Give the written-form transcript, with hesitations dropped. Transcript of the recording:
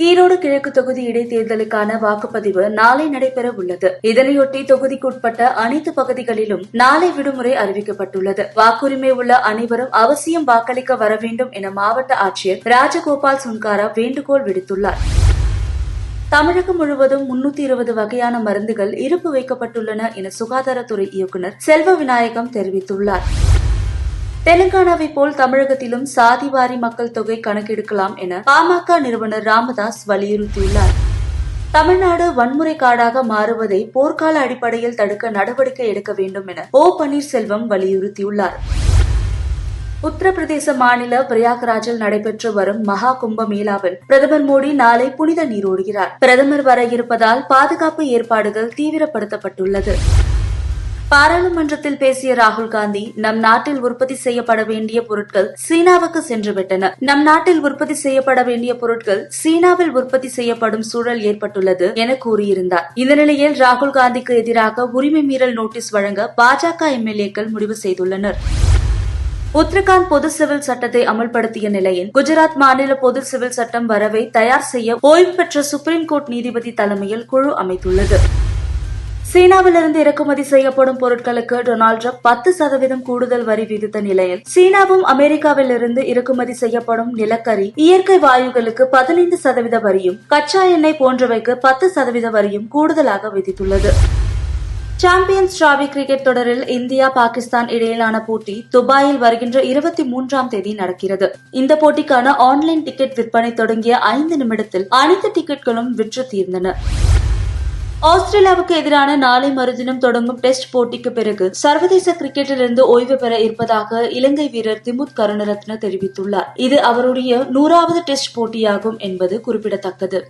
ஈரோடு கிழக்கு தொகுதி இடைத்தேர்தலுக்கான வாக்குப்பதிவு நாளை நடைபெற உள்ளது. இதனையொட்டி தொகுதிக்குட்பட்ட அனைத்து பகுதிகளிலும் நாளை விடுமுறை அறிவிக்கப்பட்டுள்ளது. வாக்குரிமை உள்ள அனைவரும் அவசியம் வாக்களிக்க வர வேண்டும் என மாவட்ட ஆட்சியர் ராஜகோபால் சுன்காரா வேண்டுகோள் விடுத்துள்ளார். தமிழகம் முழுவதும் 320 வகையான மருந்துகள் இருப்பு வைக்கப்பட்டுள்ளன என சுகாதாரத்துறை இயக்குநர் செல்வ விநாயகம் தெரிவித்துள்ளார். தெலுங்கானாவை போல் தமிழகத்திலும் சாதிவாரி மக்கள் தொகை கணக்கெடுக்கலாம் என பாமக நிறுவனர் ராமதாஸ் வலியுறுத்தியுள்ளார். தமிழ்நாடு வன்முறை காடாக மாறுவதை போர்க்கால அடிப்படையில் தடுக்க நடவடிக்கை எடுக்க வேண்டும் என ஓ பன்னீர்செல்வம் வலியுறுத்தியுள்ளார். உத்தரப்பிரதேச மாநில பிரயாக்ராஜில் நடைபெற்று வரும் மகா கும்ப மேளாவில் பிரதமர் மோடி நாளை புனித நீரோடுகிறார். பிரதமர் வர இருப்பதால் பாதுகாப்பு ஏற்பாடுகள் தீவிரப்படுத்தப்பட்டுள்ளது. பாராளுமன்றத்தில் பேசிய ராகுல் காந்தி, நம் நாட்டில் உற்பத்தி செய்யப்பட வேண்டிய பொருட்கள் சீனாவுக்கு சென்றுவிட்டன. நம் நாட்டில் உற்பத்தி செய்யப்பட வேண்டிய பொருட்கள் சீனாவில் உற்பத்தி செய்யப்படும் சூழல் ஏற்பட்டுள்ளது என கூறியிருந்தார். இந்த நிலையில் ராகுல் காந்திக்கு எதிராக உரிமை மீறல் நோட்டீஸ் வழங்க பாஜக எம்எல்ஏக்கள் முடிவு செய்துள்ளனர். உத்தரகாண்ட் பொது சிவில் சட்டத்தை அமல்படுத்திய நிலையில் குஜராத் மாநில பொது சிவில் சட்டம் வரவை தயார் செய்ய ஓய்வு பெற்ற சுப்ரீம் கோர்ட் நீதிபதி தலைமையில் குழு அமைத்துள்ளது. சீனாவிலிருந்து இறக்குமதி செய்யப்படும் பொருட்களுக்கு டொனால்டு டிரம்ப் 10% கூடுதல் வரி விதித்த நிலையில் சீனாவும் அமெரிக்காவிலிருந்து இறக்குமதி செய்யப்படும் நிலக்கரி, இயற்கை வாயுகளுக்கு 15% வரியும், கச்சா எண்ணெய் போன்றவைக்கு 10% வரியும் கூடுதலாக விதித்துள்ளது. சாம்பியன்ஸ் டிராபி கிரிக்கெட் தொடரில் இந்தியா பாகிஸ்தான் இடையிலான போட்டி துபாயில் வருகின்ற 23ஆம் தேதி நடக்கிறது. இந்த போட்டிக்கான ஆன்லைன் டிக்கெட் விற்பனை தொடங்கிய 5 நிமிடத்தில் அனைத்து டிக்கெட்களும் விற்று தீர்ந்தன. ஆஸ்திரேலியாவுக்கு எதிரான நாளை மறுதினம் தொடங்கும் டெஸ்ட் போட்டிக்கு பிறகு சர்வதேச கிரிக்கெட்டிலிருந்து ஓய்வு பெற இருப்பதாக இலங்கை வீரர் திமுத் கருணரத்ன தெரிவித்துள்ளார். இது அவருடைய 100வது டெஸ்ட் போட்டியாகும் என்பது குறிப்பிடத்தக்கது.